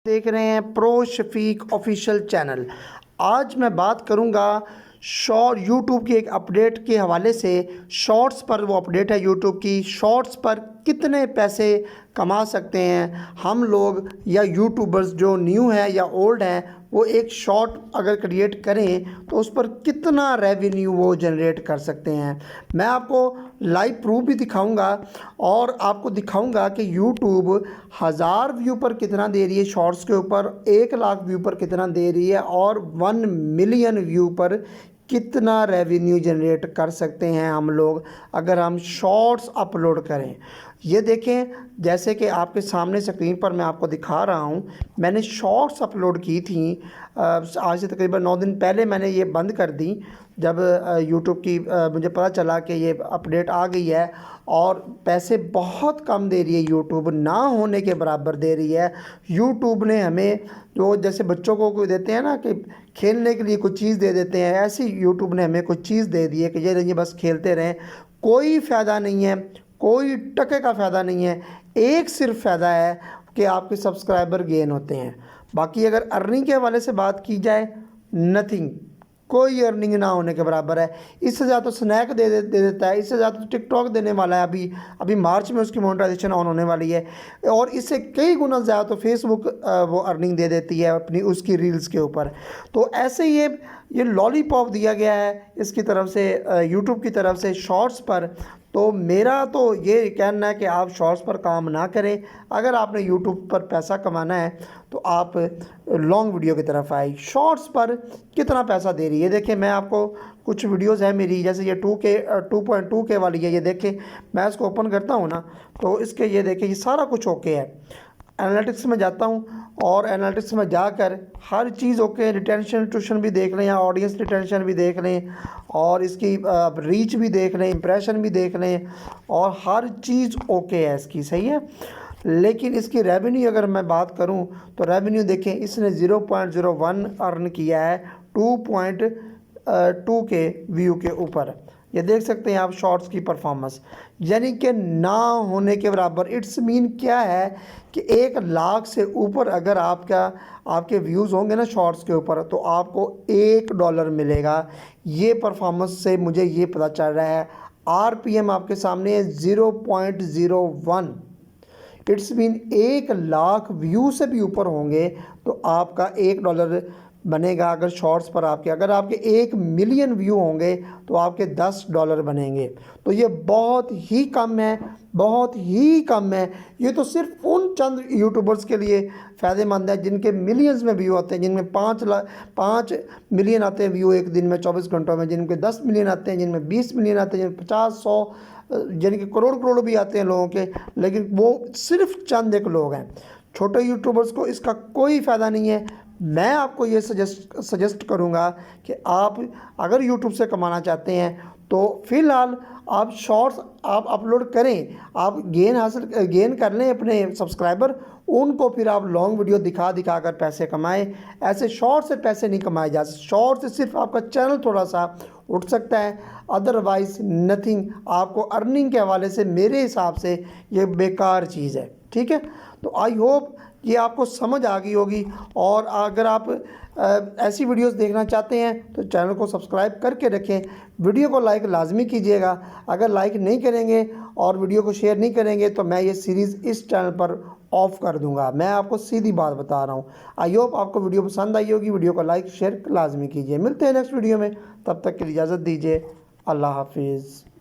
देख रहे हैं प्रो शफीक ऑफिशियल चैनल। आज मैं बात करूंगा शॉर्ट यूट्यूब की एक अपडेट के हवाले से। शॉर्ट्स पर वो अपडेट है यूट्यूब की, शॉर्ट्स पर कितने पैसे कमा सकते हैं हम लोग या यूट्यूबर्स जो न्यू हैं या ओल्ड हैं, वो एक शॉर्ट अगर क्रिएट करें तो उस पर कितना रेवेन्यू वो जनरेट कर सकते हैं। मैं आपको लाइव प्रूफ भी दिखाऊंगा और आपको दिखाऊंगा कि यूट्यूब 1000 व्यू पर कितना दे रही है शॉर्ट्स के ऊपर, 1 लाख व्यू पर कितना दे रही है और 1 मिलियन व्यू पर कितना रेवेन्यू जनरेट कर सकते हैं हम लोग अगर हम शॉर्ट्स अपलोड करें। ये देखें, जैसे कि आपके सामने स्क्रीन पर मैं आपको दिखा रहा हूँ, मैंने शॉर्ट्स अपलोड की थी आज से तकरीबन 9 दिन पहले। मैंने ये बंद कर दी जब यूट्यूब की मुझे पता चला कि ये अपडेट आ गई है और पैसे बहुत कम दे रही है यूट्यूब, ना होने के बराबर दे रही है। यूट्यूब ने हमें जो जैसे बच्चों को कोई देते हैं ना कि खेलने के लिए कुछ चीज़ दे देते हैं, ऐसी यूट्यूब ने हमें कुछ चीज़ दे दी है कि ये बस खेलते रहें, कोई फ़ायदा नहीं है, कोई टके का फ़ायदा नहीं है। एक सिर्फ फ़ायदा है कि आपके सब्सक्राइबर गेन होते हैं। बाकी अगर अर्निंग के हवाले से बात की जाए, नथिंग, कोई अर्निंग ना होने के बराबर है। इससे ज़्यादा तो स्नैक दे देता है, इससे ज़्यादा तो टिकटॉक देने वाला है। अभी मार्च में उसकी मोनेटाइजेशन ऑन होने वाली है और इससे कई गुना ज़्यादा तो फेसबुक वो अर्निंग दे देती है अपनी उसकी रील्स के ऊपर। तो ऐसे ये लॉलीपॉप दिया गया है इसकी तरफ से, यूट्यूब की तरफ से शॉर्ट्स पर। तो मेरा तो ये कहना है कि आप शॉर्ट्स पर काम ना करें। अगर आपने यूट्यूब पर पैसा कमाना है तो आप लॉन्ग वीडियो की तरफ आए। शॉर्ट्स पर कितना पैसा दे रही है देखें, मैं आपको कुछ वीडियोस है मेरी, जैसे ये 2.2K वाली है। ये देखें, मैं इसको ओपन करता हूँ ना तो इसके ये देखें, ये सारा कुछ ओके है। एनालिटिक्स में जाता हूँ और एनालिटिक्स में जाकर हर चीज़ ओके, रिटेंशन भी देख लें या ऑडियंस रिटेंशन भी देख लें और इसकी रीच भी देख लें, इंप्रेशन भी देख लें और हर चीज़ ओके है इसकी, सही है। लेकिन इसकी रेवेन्यू अगर मैं बात करूं तो रेवेन्यू देखें, इसने 0.01 अर्न किया है 2.2K व्यू के ऊपर। ये देख सकते हैं आप शॉर्ट्स की परफॉर्मेंस, यानी कि ना होने के बराबर। इट्स मीन क्या है कि 1 लाख से ऊपर अगर आपके व्यूज़ होंगे ना शॉर्ट्स के ऊपर तो आपको $1 मिलेगा। ये परफॉर्मेंस से मुझे ये पता चल रहा है। RPM आपके सामने है 0.01। इट्स मीन 1 लाख व्यू से भी ऊपर होंगे तो आपका $1 बनेगा। अगर शॉर्ट्स पर अगर आपके 1 मिलियन व्यू होंगे तो आपके $10 बनेंगे। तो ये बहुत ही कम है, बहुत ही कम है। ये तो सिर्फ उन चंद यूट्यूबर्स के लिए फ़ायदेमंद है जिनके मिलियंस में व्यू आते हैं, जिनमें 5 मिलियन आते हैं व्यू एक दिन में 24 घंटों में, जिनके 10 मिलियन आते हैं, जिनमें 20 मिलियन आते हैं, जिनमें 50-100 यानी कि करोड़ भी आते हैं लोगों के। लेकिन वो सिर्फ चंद एक लोग हैं। छोटे यूट्यूबर्स को इसका कोई फ़ायदा नहीं है। मैं आपको ये सजेस्ट करूँगा कि आप अगर यूट्यूब से कमाना चाहते हैं तो फ़िलहाल आप शॉर्ट्स आप अपलोड करें, आप गेन कर लें अपने सब्सक्राइबर, उनको फिर आप लॉन्ग वीडियो दिखा कर पैसे कमाएं। ऐसे शॉर्ट से पैसे नहीं कमाए जा सकते। शॉर्ट से सिर्फ आपका चैनल थोड़ा सा उठ सकता है, अदरवाइज़ नथिंग। आपको अर्निंग के हवाले से मेरे हिसाब से ये बेकार चीज़ है, ठीक है। तो आई होप ये आपको समझ आ गई होगी और अगर आप ऐसी वीडियोस देखना चाहते हैं तो चैनल को सब्सक्राइब करके रखें। वीडियो को लाइक लाजमी कीजिएगा। अगर लाइक नहीं करेंगे और वीडियो को शेयर नहीं करेंगे तो मैं ये सीरीज़ इस चैनल पर ऑफ कर दूंगा। मैं आपको सीधी बात बता रहा हूँ। आई होप आपको वीडियो पसंद आई होगी। वीडियो को लाइक शेयर लाजमी कीजिए। मिलते हैं नेक्स्ट वीडियो में, तब तक के लिए इजाज़त दीजिए। अल्लाह हाफिज़।